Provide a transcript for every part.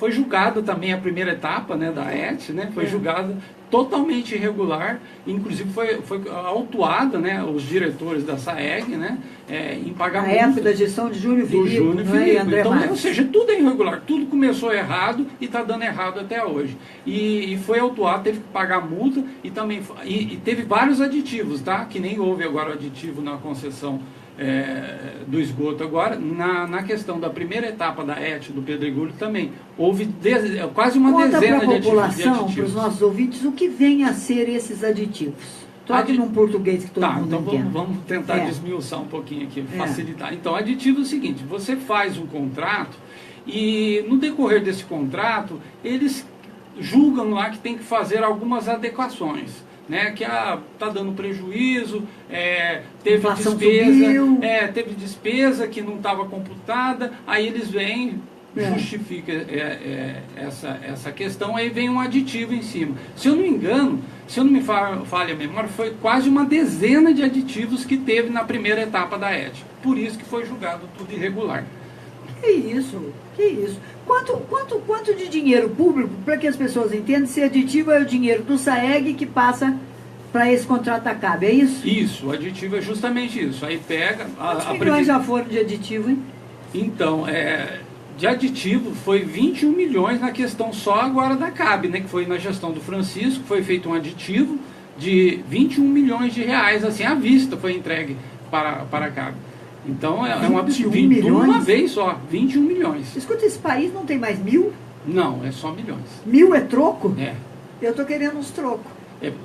foi julgada também a primeira etapa, né, da ET, né, foi julgada totalmente irregular, inclusive foi autuada, né, os diretores da SAEG, né, em pagar multa. Na época da gestão de Júlio Filipe, Filipe. E André Então, Marques. ou seja, tudo é irregular, tudo começou errado e está dando errado até hoje. E foi autuado, teve que pagar multa e também e teve vários aditivos, tá? Que nem houve agora o aditivo na concessão do esgoto agora. Na questão da primeira etapa da ET do Pedregulho também houve quase uma dezena de aditivos. Conta para a população, para os nossos ouvintes, o que vem a ser esses aditivos. Troque num português que todo mundo entenda. Então vamos tentar desmiuçar um pouquinho aqui, facilitar. Então, aditivo é o seguinte, você faz um contrato e no decorrer desse contrato, eles julgam lá que tem que fazer algumas adequações. Né, que está dando prejuízo, teve despesa que não estava computada, aí eles vêm, justifica essa questão, aí vem um aditivo em cima. Se eu não me engano, se eu não me falha a memória, foi quase uma dezena de aditivos que teve na primeira etapa da ET. Por isso que foi julgado tudo irregular. Que isso? Quanto de dinheiro público, para que as pessoas entendam, se aditivo é o dinheiro do SAEG que passa para esse contrato da CAB, é isso? Isso, o aditivo é justamente isso. Aí pega... Quantos milhões já foram de aditivo, hein? Então, de aditivo foi 21 milhões na questão só agora da CAB, né, que foi na gestão do Francisco, foi feito um aditivo de 21 milhões de reais, assim, à vista foi entregue para a CAB. Então, é um absurdo. De uma vez só, 21 milhões. Escuta, esse país não tem mais 1.000? Não, é só milhões. 1.000 é troco? É. Eu estou querendo uns trocos.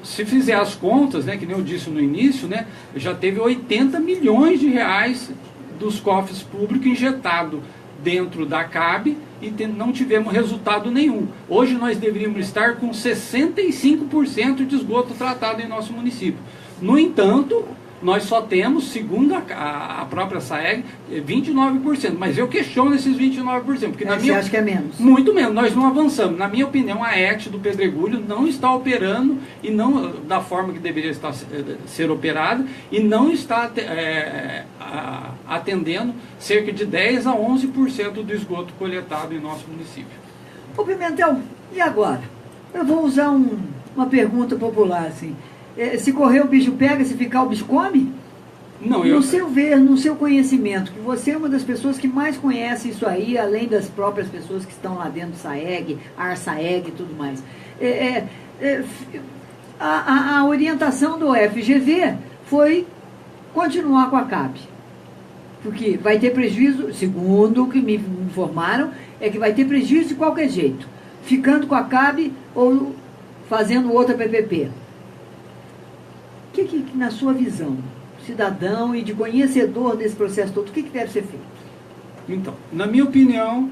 Se fizer as contas, né, que nem eu disse no início, né, já teve 80 milhões de reais dos cofres públicos injetado dentro da CAB e não tivemos resultado nenhum. Hoje nós deveríamos estar com 65% de esgoto tratado em nosso município. No entanto, nós só temos, segundo a própria SAEG, 29%. Mas eu questiono esses 29%. Porque você acha que é menos? Muito menos. Nós não avançamos. Na minha opinião, a ET do Pedregulho não está operando e não da forma que deveria ser operada e não está atendendo cerca de 10% a 11% do esgoto coletado em nosso município. Ô Pimentel, e agora? Eu vou usar uma pergunta popular, assim. Se correr o bicho pega, se ficar o bicho come? Não, no seu ver, no seu conhecimento, que você é uma das pessoas que mais conhece isso aí, além das próprias pessoas que estão lá dentro do SAEG, ARSAEG e tudo mais. A orientação do FGV foi continuar com a CAB. Porque vai ter prejuízo, segundo o que me informaram, é que vai ter prejuízo de qualquer jeito. Ficando com a CAB ou fazendo outra PPP. O que, na sua visão, cidadão e de conhecedor desse processo todo, o que deve ser feito? Então, na minha opinião,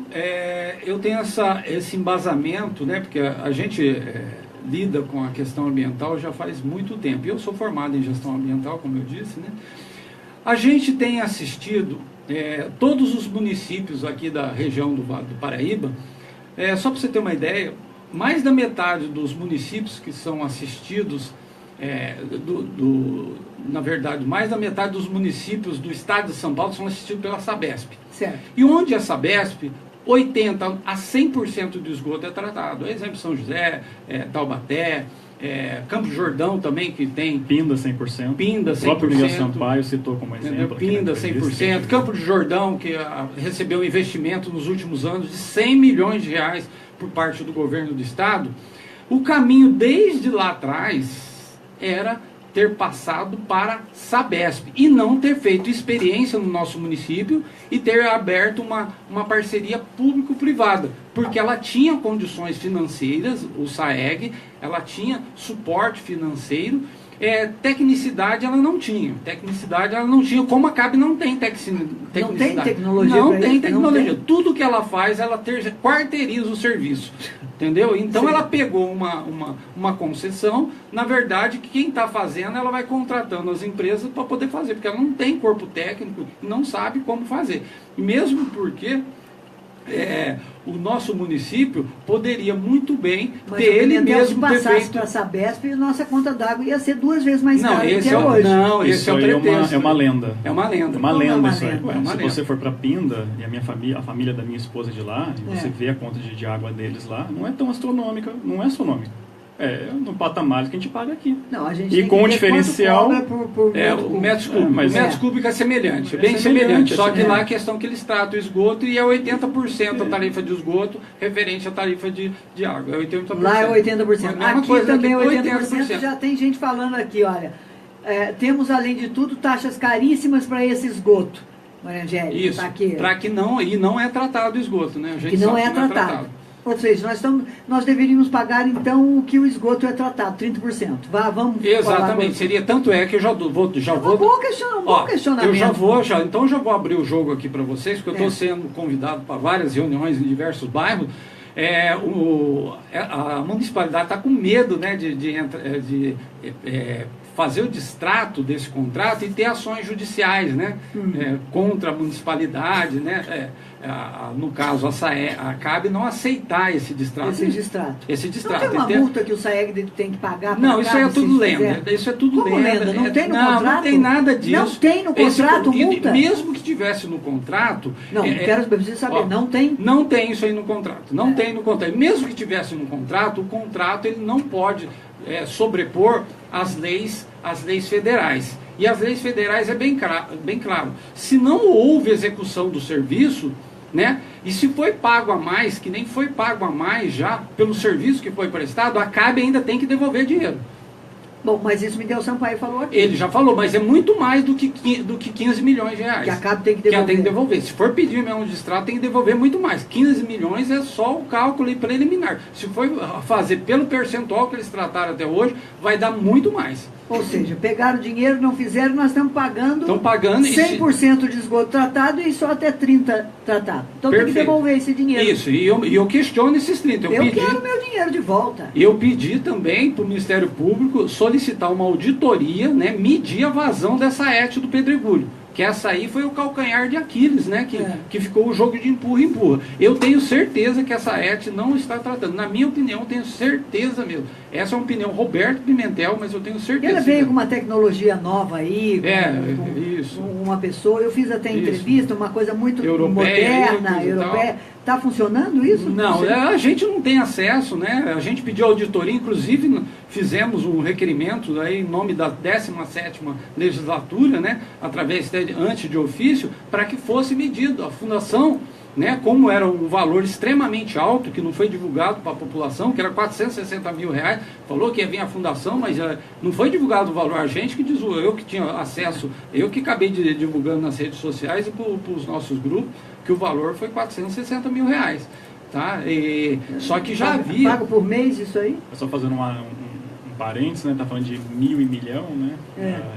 eu tenho esse embasamento, né, porque a gente lida com a questão ambiental já faz muito tempo. Eu sou formado em gestão ambiental, como eu disse, né? A gente tem assistido todos os municípios aqui da região do Vale do Paraíba, só para você ter uma ideia, mais da metade dos municípios que são assistidos na verdade, mais da metade dos municípios do estado de São Paulo são assistidos pela Sabesp. Certo. E onde a Sabesp, 80% a 100% do esgoto é tratado. Exemplo, São José, Taubaté, Campo Jordão também, que tem... Pinda 100%. Pinda 100%. O próprio Miguel Sampaio citou como exemplo. Pinda 100%. Campo de Jordão, que recebeu um investimento nos últimos anos de 100 milhões de reais por parte do governo do estado. O caminho desde lá atrás era ter passado para Sabesp e não ter feito experiência no nosso município e ter aberto uma parceria público-privada, porque ela tinha condições financeiras, o SAEG, ela tinha suporte financeiro, tecnicidade ela não tinha. Como a CAB não tem tecnicidade. Não tem tecnologia. Não tem tecnologia. Tudo que ela faz, ela quarteiriza o serviço. Entendeu? Então ela pegou uma concessão, na verdade, que quem está fazendo, ela vai contratando as empresas para poder fazer, porque ela não tem corpo técnico, não sabe como fazer. Mesmo porque o nosso município poderia muito bem Mas ter ele se mesmo passasse feito... para a Sabesp, nossa conta d'água ia ser 2 vezes mais cara do que esse é hoje. Não, esse Isso é o aí pretexto. é uma lenda. É uma lenda. É uma Como é lenda uma isso aí. lenda? Ué, É uma se lenda. você for para Pinda, e a família da minha esposa de lá, e você vê a conta de água deles lá, não é tão astronômica, não é astronômica. É no patamar que a gente paga aqui. Não, a gente E tem com que o ver diferencial... quanto cobra por O metros cúbicos. mas O metros é. cúbicos é semelhante, É bem semelhante, semelhante. Só que é. lá a questão que eles tratam o esgoto e é 80% a tarifa de esgoto referente à tarifa de água. É 80%. Lá é 80%. A mesma Aqui coisa, também é aqui 80%. Já tem gente falando aqui, olha, temos além de tudo taxas caríssimas para esse esgoto. Maria Angélica, Isso, tá aqui. para que não é tratado o esgoto, né? A gente Que não sabe é que não tratado. Ou seja, nós deveríamos pagar então o que o esgoto é tratado, 30%. Vamos Exatamente, seria tanto é que eu já vou. Um bom questionamento. Eu já vou abrir o jogo aqui para vocês, porque eu estou sendo convidado para várias reuniões em diversos bairros. A municipalidade está com medo, né, de fazer o distrato desse contrato e ter ações judiciais, né, contra a municipalidade, né, no caso a CAB não aceitar esse distrato. Esse distrato. Não tem uma multa que o SAEG tem que pagar? Não, isso é tudo lenda. Isso é tudo Como lenda? Não tem no contrato? Não tem nada disso. Não tem no contrato multa? Mesmo que tivesse no contrato... Não, eu preciso saber, não tem? Não tem isso aí no contrato. Não tem no contrato. Mesmo que tivesse no contrato, o contrato ele não pode sobrepor as leis federais. E as leis federais é bem claro. Se não houve execução do serviço, né, e se foi pago a mais, que nem foi pago a mais já pelo serviço que foi prestado, a CAB ainda tem que devolver dinheiro. Bom, mas isso Miguel Sampaio falou aqui. Ele já falou, mas é muito mais do que 15 milhões de reais. Que a CAB tem que devolver. Que ela tem que devolver. Se for pedir mesmo de extrato, tem que devolver muito mais. 15 milhões é só o cálculo preliminar. Se for fazer pelo percentual que eles trataram até hoje, vai dar muito mais. Ou seja, pegaram o dinheiro, não fizeram, nós estamos pagando 100% de esgoto tratado e só até 30% tratado. Então tem que devolver esse dinheiro. Isso, e eu questiono esses 30%. Eu quero meu dinheiro de volta. Eu pedi também para o Ministério Público solicitar uma auditoria, né, medir a vazão dessa ET do Pedregulho. Que essa aí foi o calcanhar de Aquiles, né? Que ficou o jogo de empurra-empurra. Eu tenho certeza que essa ET não está tratando. Na minha opinião, eu tenho certeza mesmo. Essa é uma opinião Roberto Pimentel, mas eu tenho certeza. Ela veio com uma tecnologia nova aí, isso. Uma pessoa. Eu fiz até entrevista, uma coisa muito europeia, moderna, europeia. Está funcionando isso? Não, a gente não tem acesso, né? A gente pediu auditoria, inclusive fizemos um requerimento aí, em nome da 17ª legislatura, né? Através antes de ofício, para que fosse medido. A fundação, né, como era um valor extremamente alto, que não foi divulgado para a população, que era 460 mil reais, falou que ia vir a fundação, mas não foi divulgado o valor. A gente que diz, eu que tinha acesso, eu que acabei divulgando nas redes sociais e para os nossos grupos, que o valor foi 460 mil reais. Tá? Só que já havia... Pago por mês isso aí? Só fazendo um parênteses, né? Tá falando de 1.000 e milhão, né?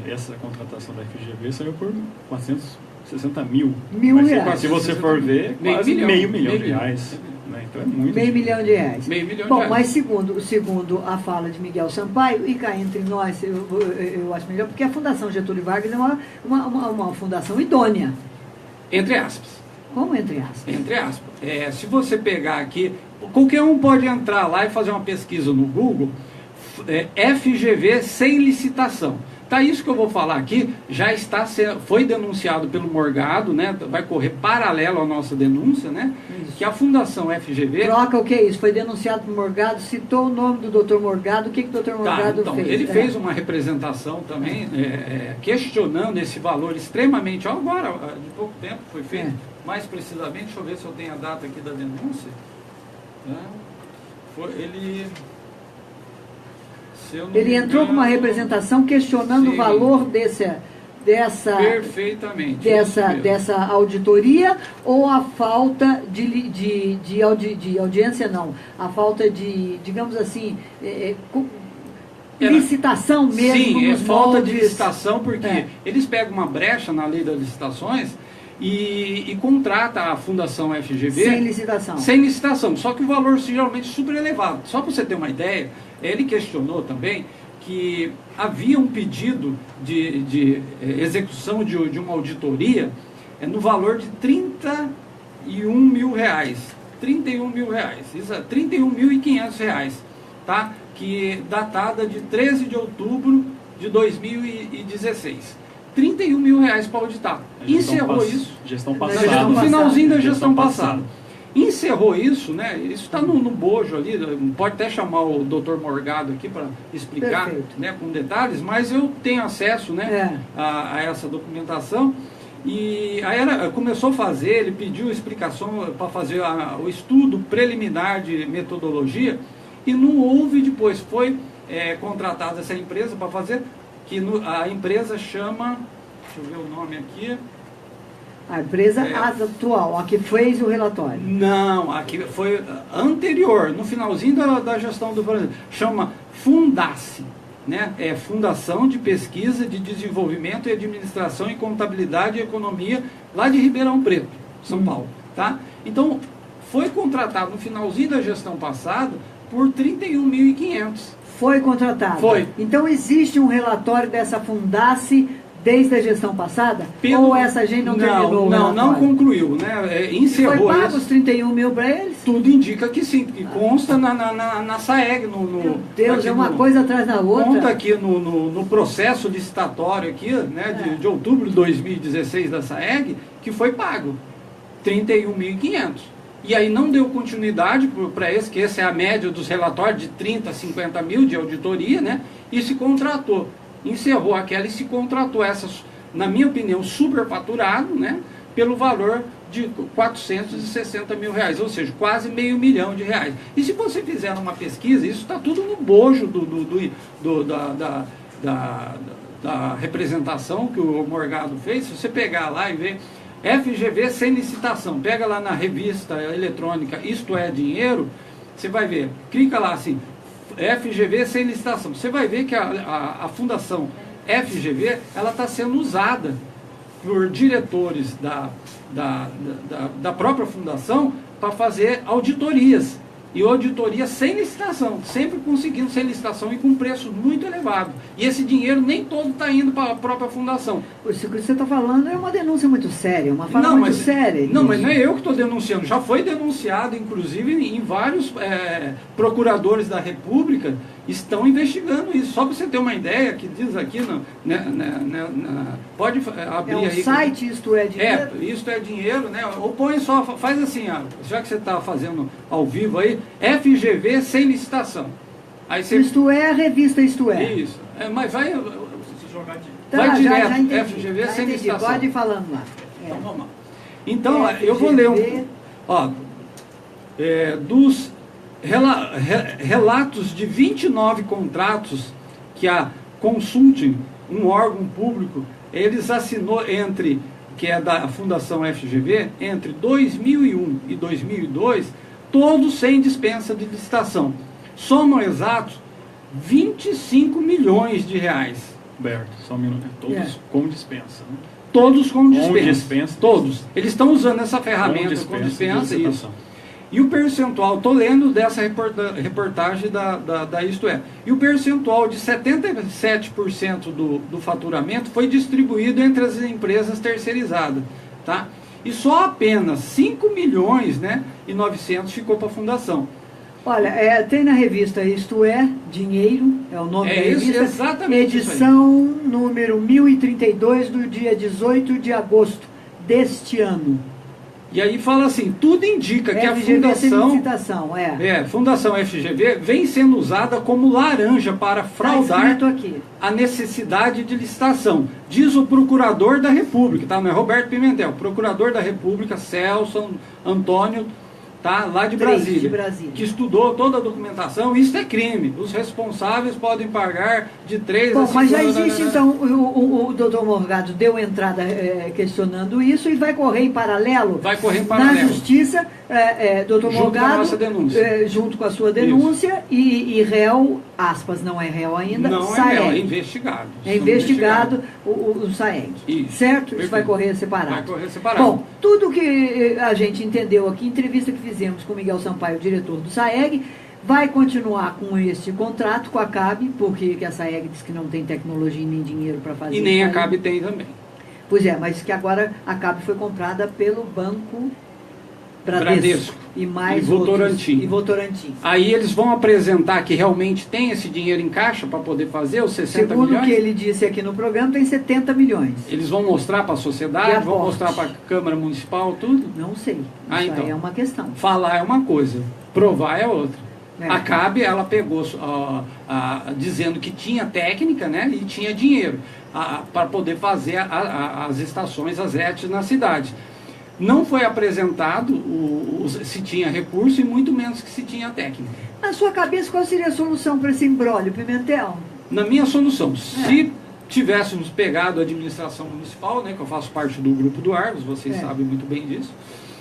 Essa contratação da FGV saiu por 460 mil. Reais. Se você for ver, quase meio milhão de reais. Né? Então é muito. Meio milhão de reais. Meio milhão de Bom, reais. Mas segundo a fala de Miguel Sampaio, e cá entre nós, eu acho melhor, porque a Fundação Getúlio Vargas é uma fundação idônea. Entre aspas. Como entre aspas? Entre aspas. Se você pegar aqui, qualquer um pode entrar lá e fazer uma pesquisa no Google, FGV sem licitação. Tá, isso que eu vou falar aqui já foi denunciado pelo Morgado, né? Vai correr paralelo à nossa denúncia, né? Isso. Que a Fundação FGV... Troca o que é isso? Foi denunciado pelo Morgado, citou o nome do Dr. Morgado, o que o Dr. Morgado fez? Ele fez uma representação também, questionando esse valor extremamente... Agora, de pouco tempo foi feito, mais precisamente, deixa eu ver se eu tenho a data aqui da denúncia. Ele entrou com uma representação questionando o valor dessa auditoria ou a falta de audiência, não, a falta de, digamos assim, licitação mesmo. Sim, falta de licitação, porque eles pegam uma brecha na lei das licitações e contrata a Fundação FGV sem licitação, só que o valor geralmente super elevado. Só para você ter uma ideia, ele questionou também que havia um pedido de execução de uma auditoria no valor de 30 mil reais. 31 mil reais. Isso é 31.500 reais, tá? Que datada de 13 de outubro de 2016. 31 mil reais para auditar. Encerrou isso. Gestão Na passada. gestão No finalzinho da gestão passada. passada. Encerrou isso, né? Isso está no bojo ali, pode até chamar o Dr. Morgado aqui para explicar, né, com detalhes, mas eu tenho acesso, né, a essa documentação. E aí começou a fazer, ele pediu explicação para fazer o estudo preliminar de metodologia e não houve depois. Foi contratada essa empresa para fazer, que a empresa chama, deixa eu ver o nome aqui. A empresa atual, a que fez o relatório. Não, aqui foi anterior, no finalzinho da gestão do Brasil. Chama Fundace, né? É Fundação de Pesquisa, de Desenvolvimento e Administração e Contabilidade e Economia, lá de Ribeirão Preto, São Paulo. Tá? Então, foi contratado no finalzinho da gestão passada por 31.500. Foi contratado. Foi. Então, existe um relatório dessa Fundace desde a gestão passada? Ou essa gente não terminou o relatório? Não concluiu, né? Encerrou. Foi pago os 31 mil para eles? Tudo indica que sim, que consta na SAEG. Meu Deus, é uma coisa atrás da outra. Conta aqui no processo licitatório aqui, né, de outubro de 2016 da SAEG, que foi pago 31.500. E aí não deu continuidade para esse, que essa é a média dos relatórios de 30 a 50 mil de auditoria, né? E se contratou. Encerrou aquela e se contratou essas, na minha opinião, superfaturado, né, pelo valor de 460 mil reais, ou seja, quase R$500 mil. E se você fizer uma pesquisa, isso está tudo no bojo da representação que o Morgado fez. Se você pegar lá e ver FGV sem licitação, pega lá na revista eletrônica Isto é Dinheiro, você vai ver, clica lá assim, FGV sem licitação. Você vai ver que a Fundação FGV ela está sendo usada por diretores da própria fundação para fazer auditorias. E auditoria sem licitação, sempre conseguindo sem licitação e com preço muito elevado. E esse dinheiro nem todo está indo para a própria fundação. Isso que você está falando é uma denúncia muito séria, uma fala muito séria. Não, mas não é eu que estou denunciando. Já foi denunciado, inclusive, em vários procuradores da República estão investigando isso. Só para você ter uma ideia, que diz aqui, pode abrir aí. É o site Isto é Dinheiro? Isto é Dinheiro, né? Ou põe só, faz assim, já que você está fazendo ao vivo aí, FGV sem licitação. Aí você... Isto é a revista Isto é. Isso. Mas vai Tá, direto, já entendi, FGV sem licitação. Pode ir falando lá. Então vamos lá. Então, eu vou ler dos relatos de 29 contratos que a Consulting, um órgão público, eles assinou que é da Fundação FGV, entre 2001 e 2002, todos sem dispensa de licitação. Somam exatos 25 milhões de reais. Berto, só um minuto. Todos com dispensa, né? Todos com dispensa. Com dispensa. Todos. Eles estão usando essa ferramenta com dispensa isso. E o percentual, estou lendo dessa reportagem da Isto É, e o percentual de 77% do faturamento foi distribuído entre as empresas terceirizadas, tá? E só apenas 5 milhões, né, e 900 ficou para a fundação. Olha, tem na revista Isto É Dinheiro, é o nome da revista, exatamente edição número 1032 do dia 18 de agosto deste ano. E aí fala assim, tudo indica que a Fundação FGV vem sendo usada como laranja para fraudar a necessidade de licitação. Diz o procurador da República, tá? Não é Roberto Pimentel, procurador da República, Celso Antônio, tá? Lá de Brasília, que estudou toda a documentação. Isso é crime. Os responsáveis podem pagar de 3 a 5 anos. Mas já existe, então, o doutor Morgado deu entrada questionando isso e vai correr em paralelo? Vai correr em paralelo. Na justiça, doutor Morgado, junto com a sua denúncia, e réu, aspas, não é réu ainda, não SAEG. É réu, é investigado. É investigado o SAEG. Isso. Certo? Perfeito. Isso vai correr separado. Vai correr separado. Bom, tudo que a gente entendeu aqui, entrevista que fizemos com Miguel Sampaio, diretor do SAEG, vai continuar com este contrato com a CAB, porque a SAEG diz que não tem tecnologia nem dinheiro para fazer. E nem a CAB tem também. Pois é, mas que agora a CAB foi comprada pelo Banco Bradesco. E mais e Votorantim. Outros, e Votorantim. Aí eles vão apresentar que realmente tem esse dinheiro em caixa para poder fazer os 60 Segundo milhões? o que ele disse aqui no programa, tem 70 milhões. Eles vão mostrar para a sociedade, vão mostrar para a Câmara Municipal, tudo? Não sei. Ah, Isso então. aí é uma questão. Falar é uma coisa, provar é outra. É. A CAB, ela pegou dizendo que tinha técnica, né, e tinha dinheiro para poder fazer as estações, as ETs na cidade. Não foi apresentado se tinha recurso e muito menos que se tinha técnica. Na sua cabeça, qual seria a solução para esse imbróglio, Pimentel? Na minha solução, se tivéssemos pegado a administração municipal, né, que eu faço parte do grupo do Argos, vocês sabem muito bem disso,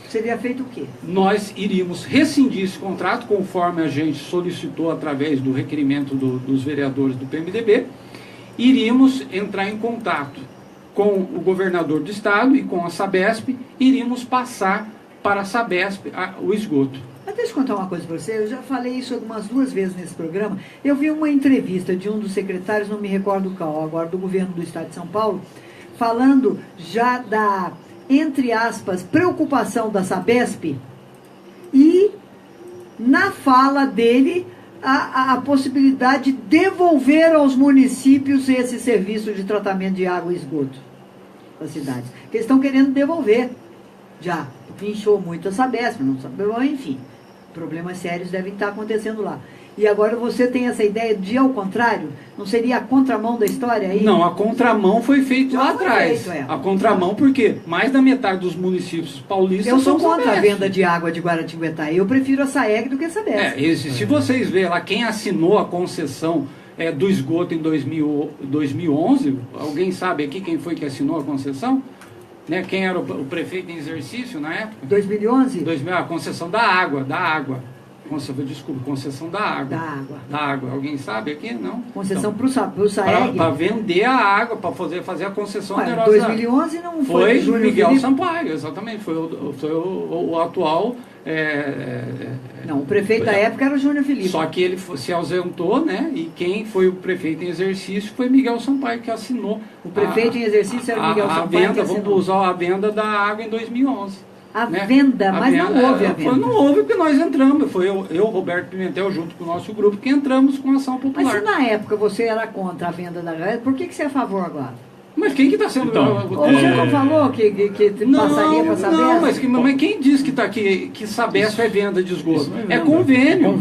seria feito o quê? nós iríamos rescindir esse contrato, conforme a gente solicitou através do requerimento dos vereadores do PMDB, iríamos entrar em contato com o governador do estado e com a Sabesp, iríamos passar para a Sabesp o esgoto. Mas deixa eu contar uma coisa para você, eu já falei isso algumas 2 vezes nesse programa. Eu vi uma entrevista de um dos secretários, não me recordo qual, agora do governo do estado de São Paulo, falando já da, entre aspas, preocupação da Sabesp, e na fala dele a possibilidade de devolver aos municípios esse serviço de tratamento de água e esgoto das cidades. Que eles estão querendo devolver já, porque inchou muito a Sabesp, não sabe, enfim, problemas sérios devem estar acontecendo lá. E agora você tem essa ideia de, ao contrário, não seria a contramão da história aí? Não, a contramão foi feita lá atrás. Feito, A contramão porque mais da metade dos municípios paulistas eu sou são contra a Sabesp. venda de água de Guaratinguetá. Eu prefiro a Saeg do que a Sabesp. Se vocês verem lá quem assinou a concessão do esgoto em 2011, alguém sabe aqui quem foi que assinou a concessão? Né? Quem era o prefeito em exercício na época? 2011? A concessão da água. Concessão da água. Da água. Alguém sabe aqui? Não? Concessão para o Saeg. Para vender a água, para fazer a concessão Em 2011 não foi Júnior Miguel Felipe Sampaio, exatamente. Foi o atual... não, o prefeito da época era o Júnior Felipe. Só que ele se ausentou, né? E quem foi o prefeito em exercício foi Miguel Sampaio, que assinou. O prefeito em exercício era Miguel Sampaio. Vamos usar a venda da água em 2011. Venda, mas não houve a venda. Não houve porque nós entramos. Foi eu, Roberto Pimentel, junto com o nosso grupo, que entramos com a ação popular. Mas se na época você era contra a venda da água, por que você é a favor agora? Mas quem que está sendo... Você não falou que passaria para Sabesp? Não, mas quem diz que Sabesp é venda de esgoto? É convênio.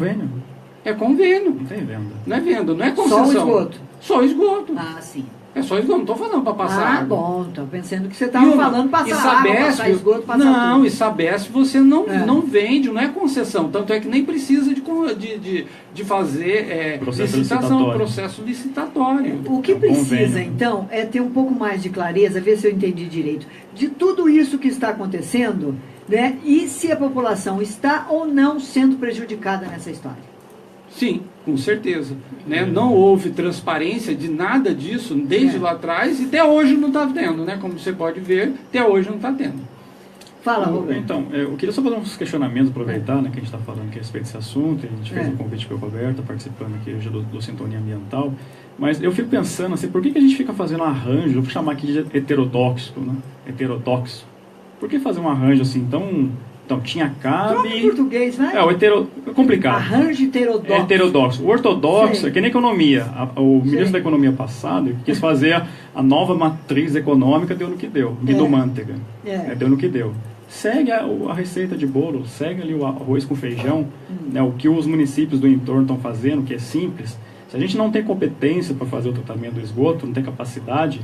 É convênio. Não tem venda. Não é venda, não é concessão. Só o esgoto? Só o esgoto. Ah, sim. É só esgoto, não estou falando para passar água. Bom, estou pensando que você estava falando passar água, passar esgoto, passar não, tudo. E Sabesp você não vende, não é concessão. Tanto é que nem precisa de fazer processo licitatório. O que precisa, então, é ter um pouco mais de clareza, ver se eu entendi direito, de tudo isso que está acontecendo, né? E se a população está ou não sendo prejudicada nessa história. Sim, com certeza. Né? Não houve transparência de nada disso desde lá atrás e até hoje não está tendo, né? Como você pode ver, até hoje não está tendo. Fala, Roberto. Então, eu queria só fazer uns questionamentos, aproveitar né, que a gente está falando aqui a respeito desse assunto. A gente fez um convite para o Roberto, participando aqui hoje do Sintonia Ambiental. Mas eu fico pensando assim, por que a gente fica fazendo arranjo, eu vou chamar aqui de heterotóxico, né? Heterotóxico. Por que fazer um arranjo assim tão... Então, tinha CAB... em português, né? É complicado. Arranjo heterodoxo. Heterodoxo. O ortodoxo é que nem economia. O ministro da Economia passado quis fazer a nova matriz econômica, deu no que deu. Guido Mantega. Deu no que deu. Segue a receita de bolo, segue ali o arroz com feijão, né, o que os municípios do entorno estão fazendo, que é simples. Se a gente não tem competência para fazer o tratamento do esgoto, não tem capacidade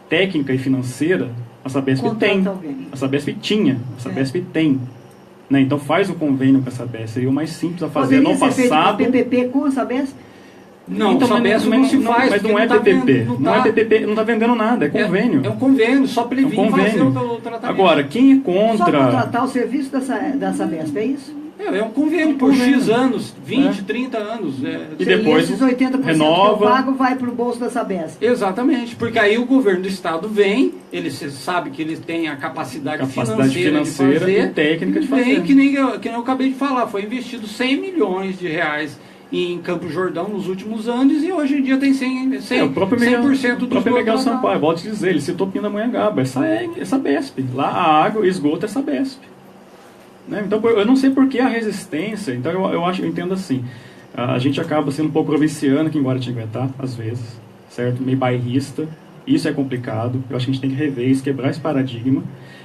técnica e financeira, a Sabesp tem. A Sabesp tinha. A Sabesp tem. Né? Então faz o convênio com a Sabesp. Seria o mais simples a fazer no passado. PPP com a Sabesp? Não, então, Sabesp não se faz. Mas não é PPP. Não é PPP, não está vendendo nada, é convênio. É um convênio, só para ele vir fazer o tratamento. Agora, quem é contra... Só contratar o serviço da Sabesp, é isso? É um convênio por X anos, 20, 30 anos. E depois esses 80% renova. que eu pago vai para o bolso da Sabesp. Exatamente, porque aí o governo do estado vem, ele sabe que ele tem a capacidade financeira de fazer, e técnica de fazer. Que nem eu acabei de falar, foi investido 100 milhões de reais em Campo Jordão nos últimos anos e hoje em dia tem 100% o próprio do Miguel Sampaio, volto a dizer, ele citou Pindamonhangaba, é Sabesp. Lá a água, o esgoto é Sabesp. Né? Então, eu não sei por que a resistência. Então, eu entendo assim. A gente acaba sendo um pouco provinciano aqui em Guaratinguetá, às vezes, certo? Meio bairrista. Isso é complicado. Eu acho que a gente tem que rever isso, quebrar esse paradigma.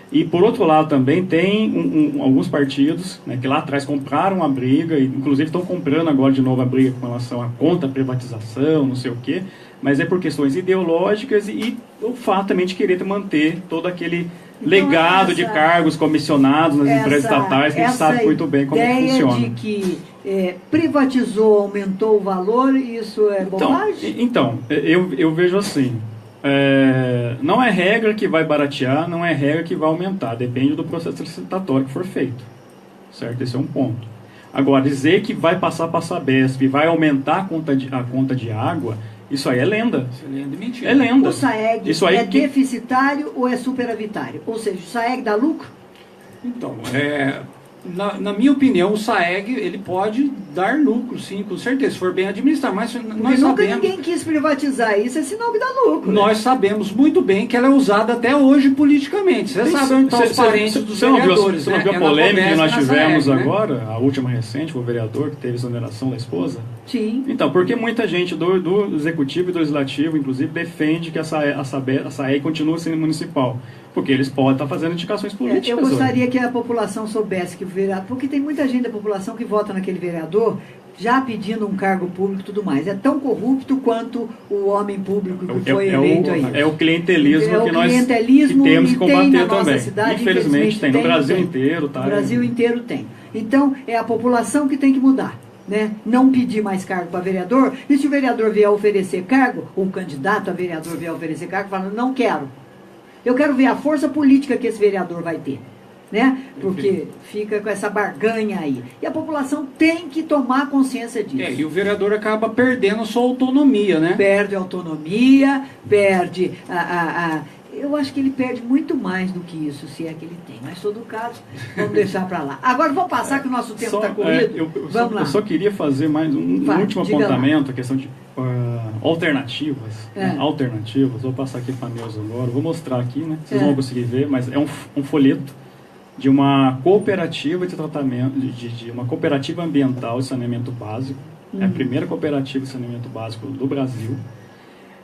E, por outro lado, também tem alguns partidos, né, que lá atrás compraram a briga, e inclusive estão comprando agora de novo a briga com relação à contra-privatização, não sei o quê, mas é por questões ideológicas e o fato também de querer manter todo aquele legado de cargos comissionados nas empresas estatais, que a gente sabe muito bem como funciona. De que privatizou, aumentou o valor, isso é bobagem? Então, eu vejo assim... não é regra que vai baratear, não é regra que vai aumentar, depende do processo licitatório que for feito, certo? Esse é um ponto. Agora, dizer que vai passar para a Sabesp e vai aumentar a conta de água, isso aí é lenda. Isso é lenda e mentira. É lenda. O SAEG isso aí deficitário ou é superavitário? Ou seja, o SAEG dá lucro? Então, na minha opinião, o SAEG ele pode dar lucro, sim, com certeza, se for bem administrado, mas nós nunca sabemos... ninguém quis privatizar isso, é sinal que dá lucro. Nós sabemos muito bem que ela é usada até hoje politicamente. Você sabe onde estão os parentes dos vereadores. Você não viu a polêmica que nós tivemos agora, a última recente, o vereador que teve exoneração da esposa? Sim. Então, porque muita gente do Executivo e do Legislativo, inclusive, defende que a SAEG continue sendo municipal. Porque eles podem estar fazendo indicações políticas. Eu gostaria que a população soubesse que o vereador... Porque tem muita gente da população que vota naquele vereador já pedindo um cargo público e tudo mais. É tão corrupto quanto o homem público que foi eleito aí. É o clientelismo que nós clientelismo temos que combater também. Cidade, infelizmente tem. No Brasil inteiro, tá? No Brasil inteiro tem. Então, é a população que tem que mudar. Né? Não pedir mais cargo para vereador. E se o vereador vier oferecer cargo, ou o candidato a vereador vier oferecer cargo, fala, não quero. Eu quero ver a força política que esse vereador vai ter, né? Porque fica com essa barganha aí. E a população tem que tomar consciência disso. E o vereador acaba perdendo a sua autonomia, né? Perde a autonomia, perde eu acho que ele perde muito mais do que isso, se é que ele tem. Mas, em todo caso, vamos deixar para lá. Agora, vamos passar que o nosso tempo está corrido. Vamos lá. Eu só queria fazer mais um último apontamento, a questão de alternativas. Alternativas. Vou passar aqui para a Neuza agora. Vou mostrar aqui, né? Vocês não vão conseguir ver, mas é um folheto de uma cooperativa de tratamento, de uma cooperativa ambiental de saneamento básico. É a primeira cooperativa de saneamento básico do Brasil.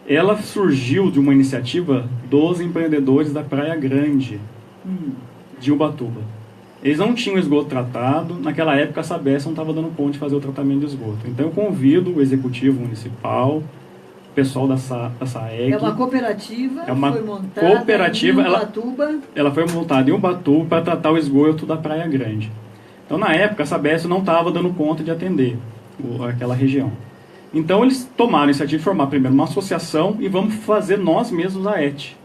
Ela surgiu de uma iniciativa dos empreendedores da Praia Grande, de Ubatuba. Eles não tinham esgoto tratado, naquela época a Sabesp não estava dando conta de fazer o tratamento de esgoto. Então eu convido o Executivo Municipal, o pessoal da SAEG... É uma cooperativa, foi montada cooperativa, em Ubatuba. Ela foi montada em Ubatuba para tratar o esgoto da Praia Grande. Então na época a Sabesp não estava dando conta de atender aquela região. Então eles tomaram a iniciativa de formar primeiro uma associação e vamos fazer nós mesmos a ET.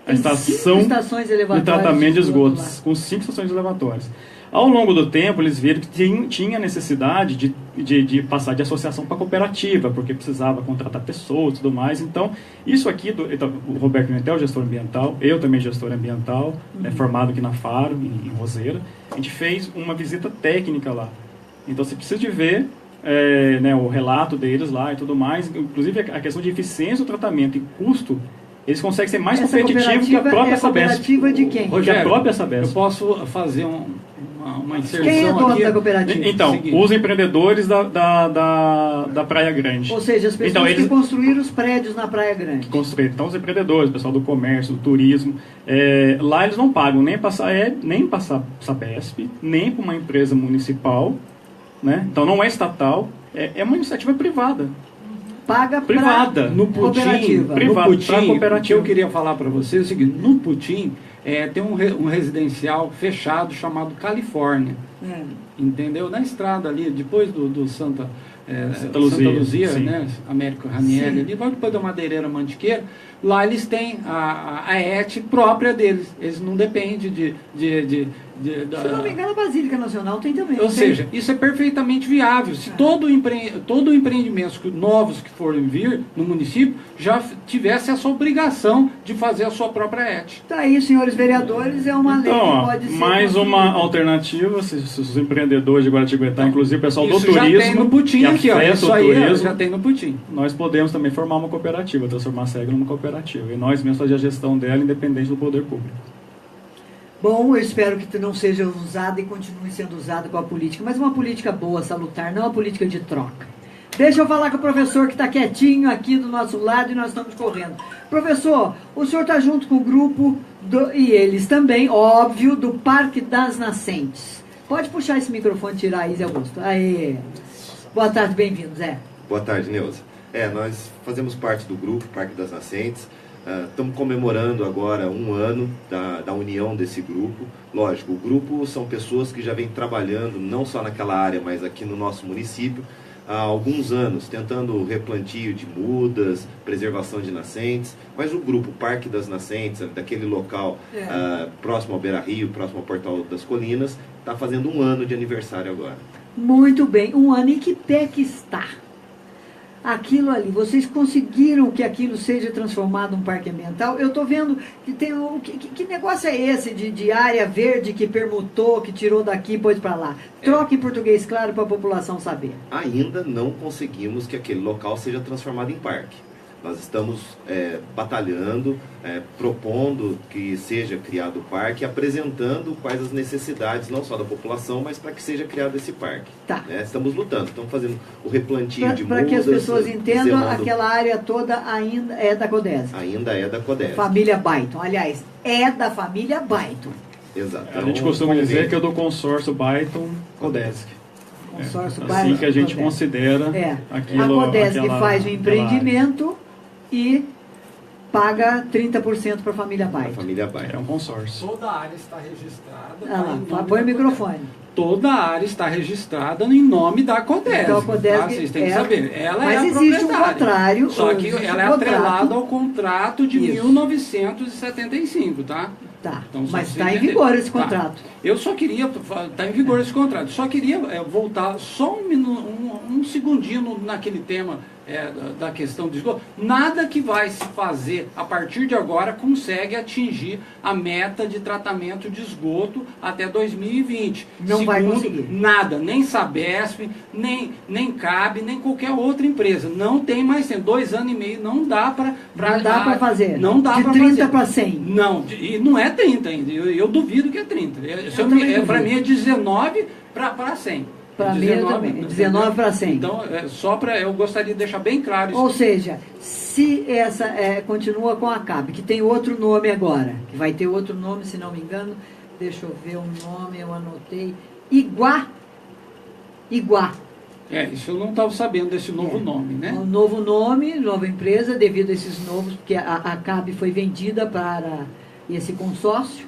A estação de tratamento de esgotos, com 5 estações elevatórias. Ao longo do tempo, eles viram que tinha necessidade de passar de associação para cooperativa, porque precisava contratar pessoas e tudo mais. Então, isso aqui, o Roberto Pimentel, gestor ambiental, eu também gestor ambiental, formado aqui na Faro, em Roseira, a gente fez uma visita técnica lá. Então, você precisa de ver o relato deles lá e tudo mais, inclusive a questão de eficiência do tratamento e custo. Eles conseguem ser mais competitivos que a própria Sabesp. Cooperativa de quem? Rogério, a própria Sabesp. Eu posso fazer uma inserção aqui? Quem é dono aqui da cooperativa? Então, os empreendedores da Praia Grande. Ou seja, as pessoas que construíram os prédios na Praia Grande. Então, os empreendedores, o pessoal do comércio, do turismo. Lá eles não pagam nem para a Sabesp, nem para uma empresa municipal. Né? Então, não é estatal, é uma iniciativa privada. Paga privada, no Putin, o que eu queria falar para você é o seguinte, no Putin tem um residencial fechado chamado Califórnia, entendeu? Na estrada ali, depois do Santa Luzia, né? Américo Ranieri, ali, depois da Madeireira Mantiqueira, lá eles têm a ET própria deles, eles não dependem se não me engano, a Basílica Nacional tem também. Ou seja, isso é perfeitamente viável. Se todo empreendimento novos que forem vir no município já tivesse essa obrigação de fazer a sua própria ET. Tá aí, senhores vereadores, é uma lei que pode ser... Mais uma alternativa, se os empreendedores de Guaratinguetá, inclusive o pessoal do turismo... já tem no Putin aqui, ó. Isso aí já tem no Putin. Nós podemos também formar uma cooperativa, transformar a SEG numa cooperativa. E nós mesmos fazer a gestão dela independente do poder público. Bom, eu espero que não seja usada e continue sendo usada com a política, mas uma política boa, salutar, não uma política de troca. Deixa eu falar com o professor que está quietinho aqui do nosso lado e nós estamos correndo. Professor, o senhor está junto com o grupo, e eles também, óbvio, do Parque das Nascentes. Pode puxar esse microfone e tirar aí, Zé Augusto. Aê. Boa tarde, bem-vindos, Zé. Boa tarde, Neuza. Nós fazemos parte do grupo Parque das Nascentes. Estamos comemorando agora 1 ano da união desse grupo. Lógico, o grupo são pessoas que já vêm trabalhando não só naquela área, mas aqui no nosso município, há alguns anos, tentando replantio de mudas, preservação de nascentes, mas o grupo Parque das Nascentes, daquele local próximo ao Beira-Rio, próximo ao Portal das Colinas, está fazendo 1 ano de aniversário agora. Muito bem, 1 ano. E que pé que está? Aquilo ali, vocês conseguiram que aquilo seja transformado num parque ambiental? Eu estou vendo que tem que negócio é esse de área verde que permutou, que tirou daqui e pôs para lá? Troca em português claro para a população saber. Ainda não conseguimos que aquele local seja transformado em parque. Nós estamos batalhando, propondo que seja criado o parque, apresentando quais as necessidades, não só da população, mas para que seja criado esse parque. Tá. Estamos lutando, estamos fazendo o replantio de mudas. Para que as pessoas entendam, aquela área toda ainda é da Codesg. Ainda é da Codesg. Família Baiton. Aliás, é da família Baiton. Exato. A gente costuma dizer que é do consórcio Baiton-Codesg. Consórcio assim que a gente considera aquilo. A Codesg faz o empreendimento e paga 30% para a família Baiton. Família Baiton. É um consórcio. Toda a área está registrada. Põe o microfone. Toda a área está registrada em nome da Codesg. Então, a Codesg vocês têm que saber. Ela mas é a existe um contrário. Só que ela é atrelada ao contrato de 1975, tá? Tá, então, mas está em vigor esse contrato. Eu só queria, está em vigor esse contrato, só queria voltar só um segundinho naquele tema da questão do esgoto. Nada que vai se fazer a partir de agora consegue atingir a meta de tratamento de esgoto até 2020. Não vai conseguir. Nada, nem Sabesp, nem CAB, nem qualquer outra empresa. Não tem mais tempo. 2 anos e meio não dá para fazer. Não dá para fazer. De 30 para 100. Não, e não é 30 ainda. Eu duvido que é 30. Para mim é 19 para 100. Para mim também, 19 para 100. Então, eu gostaria de deixar bem claro isso. Ou seja, se essa continua com a CAB, que tem outro nome agora, que vai ter outro nome, se não me engano, deixa eu ver o nome, eu anotei, Iguá. Isso eu não estava sabendo desse novo nome, né? Um novo nome, nova empresa, devido a esses novos, porque a CAB foi vendida para esse consórcio.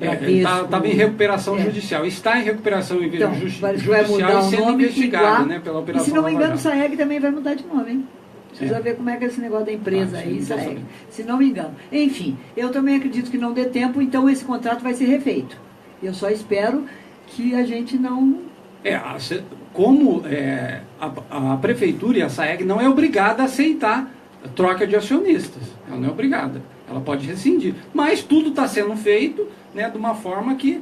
Estava em recuperação judicial. Está em recuperação judicial vai mudar e sendo investigada, né, pela operação. E se não me engano, o SAEG também vai mudar de nome, hein? Precisa ver como é que é esse negócio da empresa aí, SAEG. Se não me engano. Enfim, eu também acredito que não dê tempo, então esse contrato vai ser refeito. Eu só espero que a gente não... Como a prefeitura e a SAEG não é obrigada a aceitar a troca de acionistas. Ela não é obrigada. Ela pode rescindir. Mas tudo está sendo feito, né, de uma forma que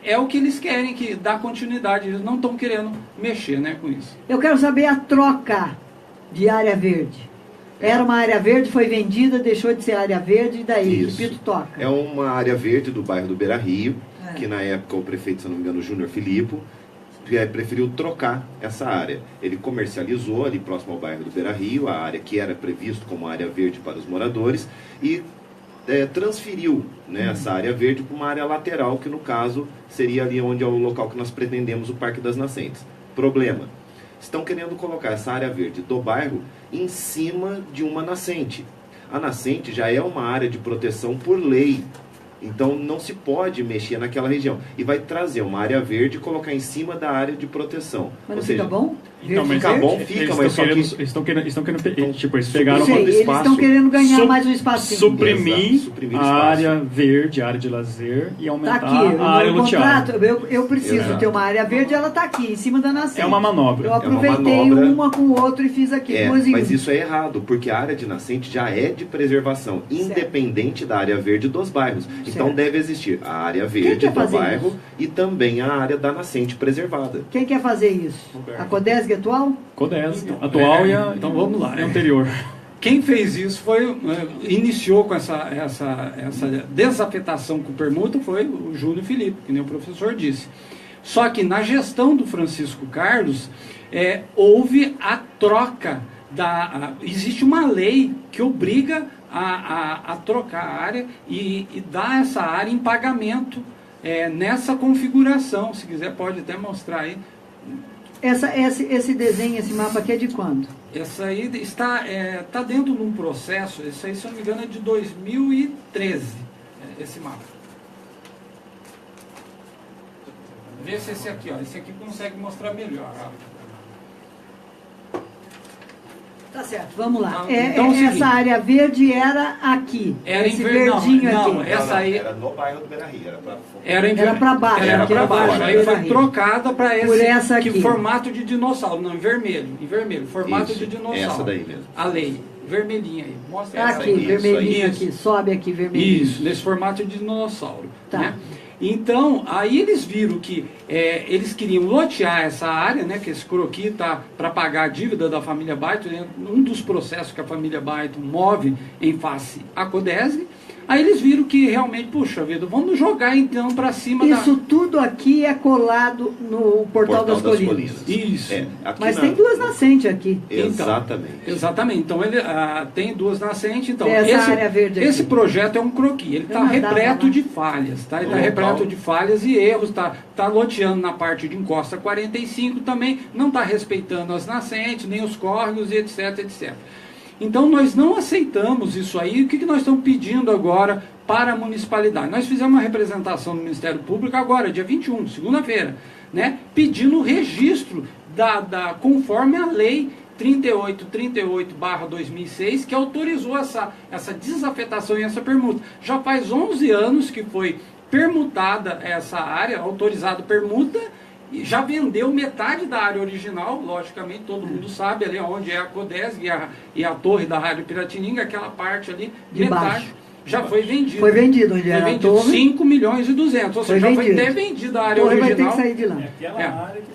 é o que eles querem, que dá continuidade. Eles não estão querendo mexer, né, com isso. Eu quero saber a troca de área verde. Era uma área verde, foi vendida, deixou de ser área verde, e daí? Isso. Que Pito toca? É uma área verde do bairro do Beira-Rio, que na época o prefeito, se não me engano, Júnior Filipo, preferiu trocar essa área. Ele comercializou ali próximo ao bairro do Beira-Rio, a área que era previsto como área verde para os moradores, e transferiu, né, essa área verde para uma área lateral, que no caso seria ali onde é o local que nós pretendemos o Parque das Nascentes. Problema: estão querendo colocar essa área verde do bairro em cima de uma nascente. A nascente já é uma área de proteção por lei. Então não se pode mexer naquela região. E vai trazer uma área verde e colocar em cima da área de proteção. Mas não fica bom? Então, mas fica bom, fica, mas só que... Eles estão querendo tipo, eles pegaram o espaço. Eles estão querendo ganhar mais um espaço. Suprimir a área verde, a área de lazer e aumentar a área luteada. Eu preciso ter uma área verde, ela está aqui, em cima da nascente. É uma manobra. Eu aproveitei uma com o outro e fiz aqui. Mas isso é errado, porque a área de nascente já é de preservação, independente da área verde dos bairros. Então deve existir a área verde do bairro e também a área da nascente preservada. Quem quer fazer isso? A Codesg atual? Codesg atual e a então vamos lá. Anterior. Quem fez isso iniciou com essa desafetação com permuta foi o Júnior Filipe, que nem o professor disse. Só que na gestão do Francisco Carlos, houve a troca existe uma lei que obriga a trocar a área e dar essa área em pagamento nessa configuração. Se quiser pode até mostrar aí. Esse desenho, esse mapa aqui é de quando? Essa aí está dentro de um processo, esse aí, se eu não me engano, é de 2013, esse mapa. Vê se esse aqui, ó, esse aqui consegue mostrar melhor. Ó. Tá certo, vamos lá. Então, essa área verde era aqui. Era esse verdinho aqui. Essa aí era no bairro do Beira-Rio, era para baixo. Era para baixo. Aí foi trocada para essa aqui. Formato de dinossauro, não, em vermelho, formato de dinossauro. Essa daí mesmo. A lei, vermelhinha aí. Mostra essa aqui, aí. vermelhinho aqui, sobe aqui, vermelhinho. Isso, nesse formato de dinossauro. Tá. Né? Então, aí eles viram que eles queriam lotear essa área, né, que esse croquis está para pagar a dívida da família Baito, um dos processos que a família Baito move em face à Codesg. Aí eles viram que realmente, puxa vida, vamos jogar então para cima Isso tudo aqui é colado no Portal das Colinas. Isso. Mas tem duas nascentes aqui. Exatamente. Exatamente. Então, ele tem duas nascentes. Então, área verde esse projeto é um croquis. Ele está repleto de falhas. Tá? Ele está repleto de falhas e erros. Está loteando na parte de encosta 45 também. Não está respeitando as nascentes, nem os córregos, e etc, etc. Então, nós não aceitamos isso aí. O que nós estamos pedindo agora para a municipalidade? Nós fizemos uma representação no Ministério Público agora, dia 21, segunda-feira, né, pedindo o registro conforme a lei 3838/2006, que autorizou essa desafetação e essa permuta. Já faz 11 anos que foi permutada essa área, autorizado permuta, já vendeu metade da área original, logicamente, todo mundo sabe, ali onde é a Codesg e a torre da Rádio Piratininga, aquela parte ali, de metade, baixo. Já foi vendido. Foi vendido, onde era a torre. 5 milhões e 200, ou seja, já foi até vendida a área original. Vai ter que sair de lá. Aquela área que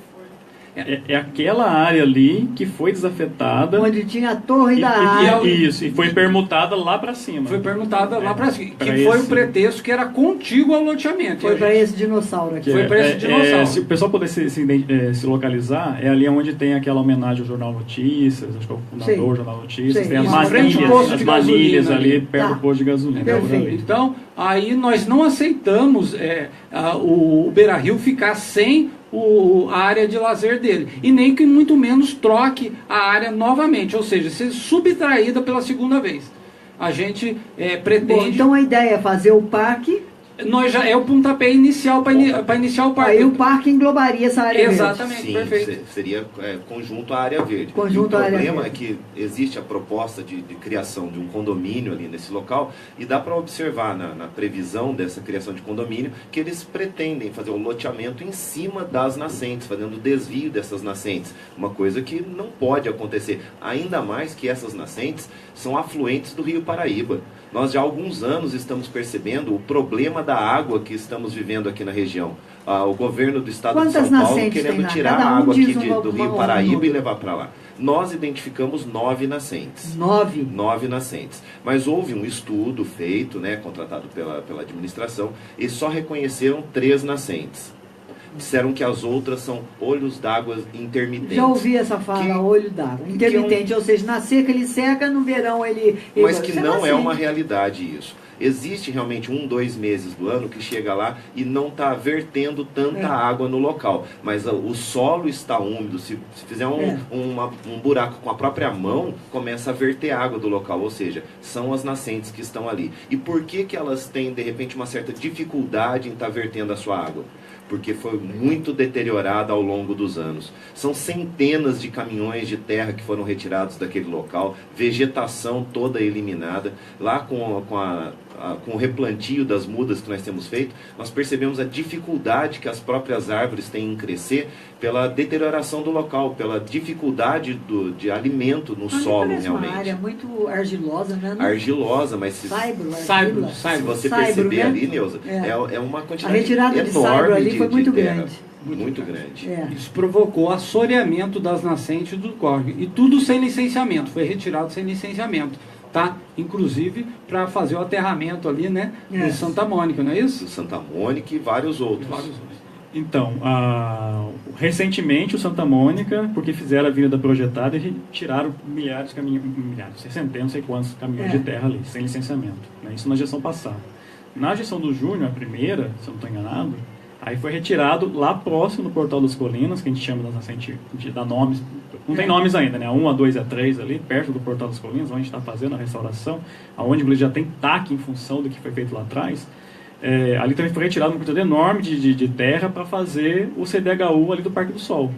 aquela área ali que foi desafetada. Onde tinha a torre da área. Isso, e foi permutada lá para cima. Foi permutada lá para cima. Que foi o pretexto que era contíguo ao loteamento. Foi para esse dinossauro aqui. Foi para esse dinossauro. Se o pessoal puder se localizar, é ali onde tem aquela homenagem ao Jornal Notícias, acho que é o fundador do Jornal Notícias. Tem as manilhas ali perto do posto de gasolina. Então, aí nós não aceitamos o Beira-Rio ficar sem a área de lazer dele, e nem que muito menos troque a área novamente, ou seja, ser subtraída pela segunda vez. A gente pretende... Bom, então a ideia é fazer o parque... É o pontapé inicial para iniciar o parque. Aí o parque englobaria essa área verde. Exatamente, sim, perfeito. Seria conjunto à área verde. Conjunto o à área problema verde. É que existe a proposta de criação de um condomínio ali nesse local, e dá para observar na previsão dessa criação de condomínio que eles pretendem fazer o loteamento em cima das nascentes, fazendo desvio dessas nascentes. Uma coisa que não pode acontecer. Ainda mais que essas nascentes são afluentes do Rio Paraíba. Nós já há alguns anos estamos percebendo o problema da água que estamos vivendo aqui na região. O governo do estado de São Paulo querendo tirar a água aqui do Rio Paraíba e levar para lá. Nós identificamos 9 nascentes. 9 nascentes. Mas houve um estudo feito, né, contratado pela administração, e só reconheceram 3 nascentes. Disseram que as outras são olhos d'água intermitentes. Já ouvi essa fala, olho d'água. Intermitente, ou seja, na seca ele seca, no verão ele... Mas que não é uma realidade isso. Existe realmente 1-2 meses do ano que chega lá e não está vertendo tanta água no local. Mas o solo está úmido. Se fizer um buraco com a própria mão, começa a verter água do local. Ou seja, são as nascentes que estão ali. E por que elas têm, de repente, uma certa dificuldade em estar vertendo a sua água? Porque foi muito deteriorada ao longo dos anos. São centenas de caminhões de terra que foram retirados daquele local, vegetação toda eliminada. Lá com com o replantio das mudas que nós temos feito, nós percebemos a dificuldade que as próprias árvores têm em crescer pela deterioração do local, pela dificuldade de alimento no solo, realmente. Uma área muito argilosa, né? Argilosa, mas se você perceber, né? Ali, Neuza, é uma quantidade enorme. A retirada de saibro ali foi muito grande. Muito grande. Isso provocou assoreamento das nascentes do córrego. E tudo sem licenciamento, foi retirado sem licenciamento. Tá? Inclusive para fazer o aterramento ali, né? Do Santa Mônica, não é isso? Do Santa Mônica e vários outros. Então, recentemente o Santa Mônica, porque fizeram a avenida projetada e tiraram milhares, centenas, não sei quantos caminhões de terra ali, sem licenciamento. Né? Isso na gestão passada. Na gestão do Júnior, a primeira, se eu não estou enganado, aí foi retirado lá próximo do Portal das Colinas, que a gente chama das nascentes, de dar nomes, não tem nomes ainda, né? A 1, a 2 e a 3 ali, perto do Portal das Colinas, onde a gente está fazendo a restauração, onde ele já tem TAC em função do que foi feito lá atrás. Ali também foi retirado uma quantidade enorme de terra para fazer o CDHU ali do Parque do Sol,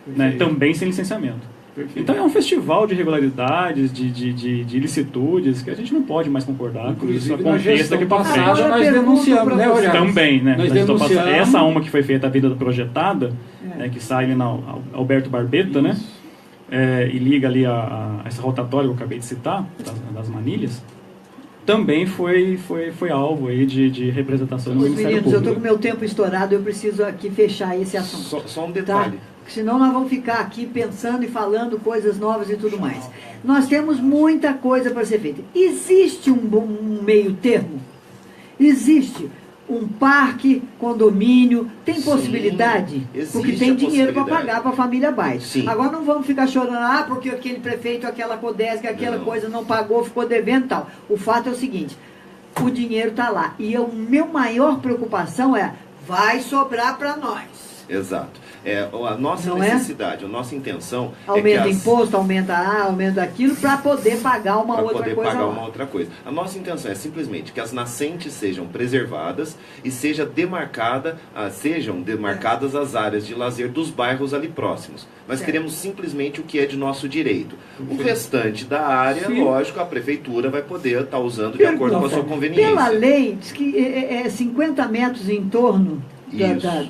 né? Também sem licenciamento. Perfeito. Então é um festival de irregularidades, de ilicitudes, que a gente não pode mais concordar com isso. Aconteça daqui para frente. Nós denunciamos, né, Rogério? Também, né? Nós denunciamos. Essa uma que foi feita, a vida projetada, né, que sai ali na Alberto Barbeta, né? E liga ali a essa rotatória que eu acabei de citar, das manilhas, também foi alvo aí de representação do Ministério Público. Eu estou com meu tempo estourado, eu preciso aqui fechar esse assunto. Só um detalhe. Tá? Senão nós vamos ficar aqui pensando e falando coisas novas e tudo mais. Nós temos muita coisa para ser feita. Existe um meio termo? Existe um parque, condomínio, tem possibilidade? Porque tem dinheiro para pagar para a família Baix. Agora não vamos ficar chorando, porque aquele prefeito, aquela CODESC, aquela coisa não pagou, ficou devendo e tal. O fato é o seguinte, o dinheiro está lá. E a minha maior preocupação vai sobrar para nós. Exato. A nossa necessidade, a nossa intenção aumenta imposto, aumenta aquilo para poder pagar uma outra coisa. A nossa intenção é simplesmente que as nascentes sejam preservadas e sejam demarcadas as áreas de lazer dos bairros ali próximos. Nós queremos simplesmente o que é de nosso direito. O restante da área, lógico, a prefeitura vai poder estar usando de acordo com a sua conveniência. Pela lei, diz que é 50 metros em torno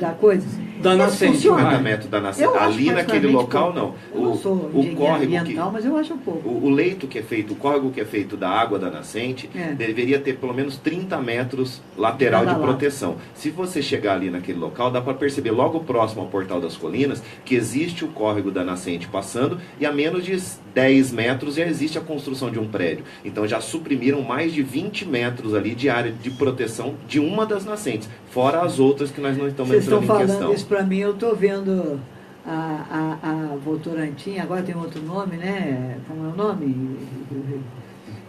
da coisa. Da nascente. 50 metros da nascente. Ali naquele local, não. Eu não sou engenheiro ambiental, mas eu acho pouco. O leito que é feito, o córrego que é feito da água da nascente, deveria ter pelo menos 30 metros lateral de proteção. Se você chegar ali naquele local, dá para perceber logo próximo ao Portal das Colinas que existe o córrego da nascente passando e a menos de 10 metros já existe a construção de um prédio. Então já suprimiram mais de 20 metros ali de área de proteção de uma das nascentes, fora as outras que nós não estamos entrando em questão. Vocês estão falando isso para mim, eu estou vendo a Votorantim, agora tem outro nome, né? Como é o nome?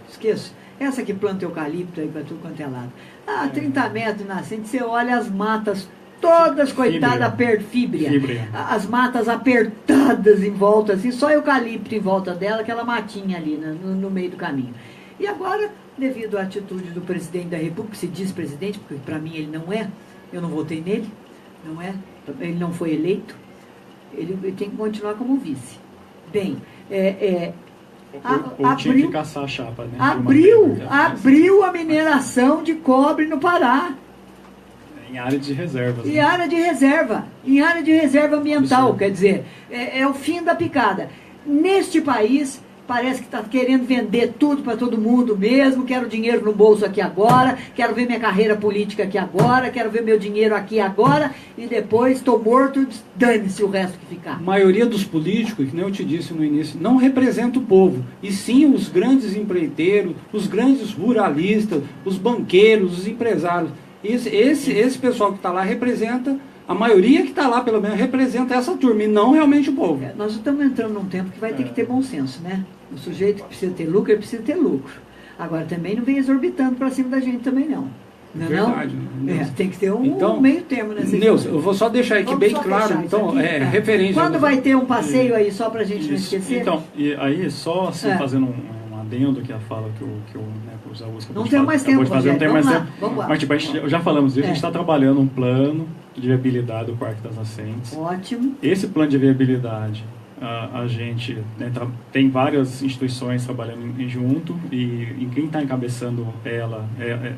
Esqueço. Essa que planta eucalipto aí para tudo quanto é lado. 30 metros nascente, você olha as matas todas, coitada, fíbria. As matas apertadas em volta, assim, só eucalipto em volta dela, aquela matinha ali no meio do caminho. E agora, devido à atitude do presidente da República, que se diz presidente, porque para mim ele não é, eu não votei nele, não é, ele não foi eleito, ele tem que continuar como vice. Bem, tinha que caçar a chapa, né? Abriu a mineração de cobre no Pará. Em área de reserva. Em área de reserva ambiental, quer dizer, é o fim da picada. Neste país, parece que está querendo vender tudo para todo mundo mesmo, quero dinheiro no bolso aqui agora, quero ver minha carreira política aqui agora, quero ver meu dinheiro aqui agora, e depois estou morto, dane-se o resto que ficar. A maioria dos políticos, que nem eu te disse no início, não representa o povo, e sim os grandes empreiteiros, os grandes ruralistas, os banqueiros, os empresários. Esse pessoal que está lá representa, a maioria que está lá, pelo menos, representa essa turma, e não realmente o povo. Nós estamos entrando num tempo que vai ter que ter bom senso, né? O sujeito que precisa ter lucro, ele precisa ter lucro. Agora, também não vem exorbitando para cima da gente também, não. Não é verdade. Não? Tem que ter um meio termo nessa Nilson, eu vou só deixar aqui bem claro, então, referência... Quando vai ter um passeio aí, só para a gente não esquecer? Então, e aí, só assim, fazendo um adendo que a fala que o José Augusto não tem mais tempo, fazer, não tem mais tempo. Vamos lá. Mas tipo, já falamos disso, a gente está trabalhando um plano de viabilidade do Parque das Nascentes. Ótimo. Esse plano de viabilidade, a gente, né, tem várias instituições trabalhando junto, e quem está encabeçando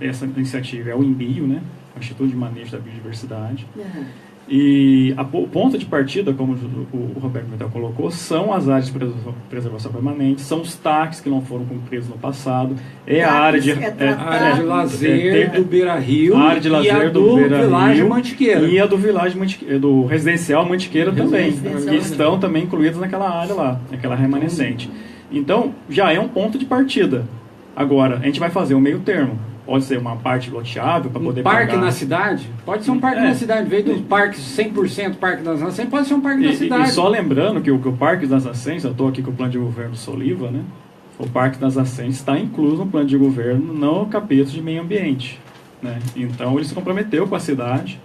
essa iniciativa é o INBio, né, o Instituto de Manejo da Biodiversidade. Uhum. E o ponto de partida, como o Roberto Metel colocou, são as áreas de preservação permanente, são os TACs que não foram cumpridos no passado, a área de lazer do Beira-Rio, a área de lazer do Vilagem Mantiqueira. E a do do Residencial Mantiqueira também, que estão também incluídos naquela área lá, naquela remanescente. Então, já é um ponto de partida. Agora, a gente vai fazer um meio termo. Pode ser uma parte loteável para poder parque pagar. Na cidade? Pode ser um parque na cidade. Em vez dos parques 100% Parque das Nações, pode ser um parque na cidade. E só lembrando que o Parque das Nações, eu estou aqui com o plano de governo do Soliva, né? O Parque das Nações está incluso no plano de governo no capítulo de meio ambiente. Né? Então, ele se comprometeu com a cidade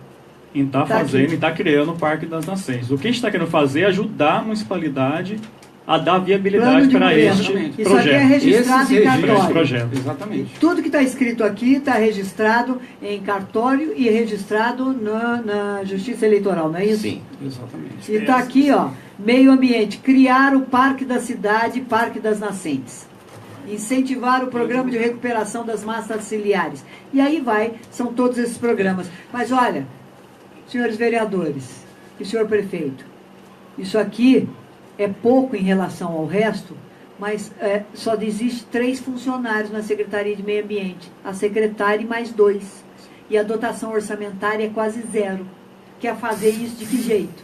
em estar fazendo, em estar criando o Parque das Nações. O que a gente está querendo fazer é ajudar a municipalidade a dar viabilidade para este projeto. Isso aqui é registrado em cartório. Exatamente. Tudo que está escrito aqui está registrado em cartório e registrado na Justiça Eleitoral, não é isso? Sim, exatamente. E está aqui, ó, meio ambiente, criar o Parque da Cidade, Parque das Nascentes. Incentivar o programa de recuperação das massas ciliares. E aí são todos esses programas. Mas olha, senhores vereadores e senhor prefeito, isso aqui é pouco em relação ao resto, mas só existe 3 funcionários na Secretaria de Meio Ambiente. A secretária e mais 2. E a dotação orçamentária é quase 0. Quer fazer isso de que jeito?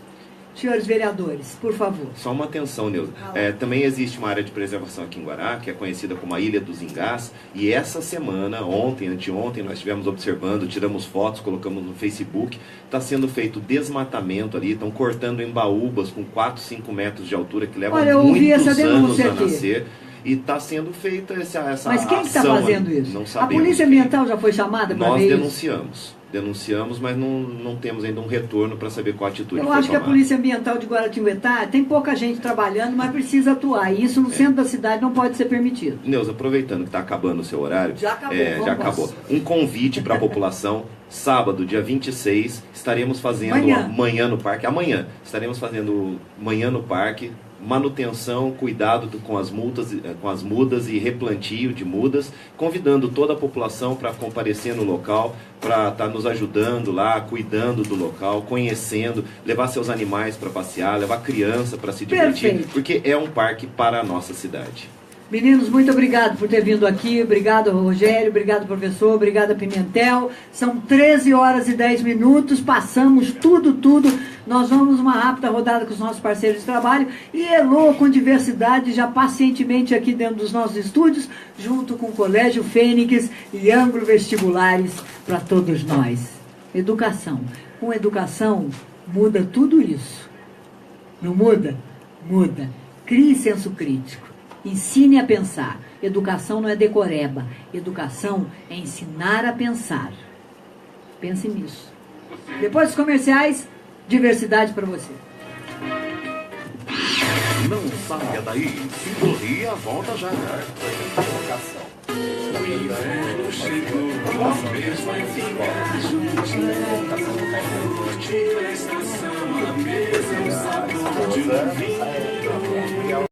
Senhores vereadores, por favor. Só uma atenção, Neuza. Também existe uma área de preservação aqui em Guará, que é conhecida como a Ilha dos Engás, e essa semana, ontem, anteontem, nós estivemos observando, tiramos fotos, colocamos no Facebook, está sendo feito desmatamento ali, estão cortando embaúbas com 4, 5 metros de altura, que levam muitos anos a nascer. E está sendo feita essa Mas quem está fazendo isso? Não sabemos. A Polícia Ambiental já foi chamada para ver isso? Denunciamos, mas não temos ainda um retorno para saber qual atitude Eu foi acho tomada. que a Polícia Ambiental de Guaratinguetá tem pouca gente trabalhando, mas precisa atuar. E isso no centro da cidade não pode ser permitido. Neuza, aproveitando que está acabando o seu horário. Já acabou. Já acabou. Um convite para a população. Sábado, dia 26, estaremos fazendo Manhã no Parque. Amanhã estaremos fazendo Manhã no Parque. Manutenção, cuidado com as mudas e replantio de mudas, convidando toda a população para comparecer no local, para estar nos ajudando lá, cuidando do local, conhecendo, levar seus animais para passear, levar criança para se divertir, porque é um parque para a nossa cidade. Meninos, muito obrigado por ter vindo aqui. Obrigado, Rogério. Obrigado, professor. Obrigado, Pimentel. São 13 horas e 10 minutos. Passamos tudo. Nós vamos uma rápida rodada com os nossos parceiros de trabalho. E Elô com Diversidade já pacientemente aqui dentro dos nossos estúdios, junto com o Colégio Fênix e Ângulo Vestibulares para todos nós. Educação. Com educação, muda tudo isso. Não muda? Muda. Crie senso crítico. Ensine a pensar. Educação não é decoreba. Educação é ensinar a pensar. Pense nisso. Depois dos comerciais, diversidade para você. Não saia daí. Sintonia volta já. O inverno chegou, a mesma estação, a mesma estação, a mesma sabor de um vinho.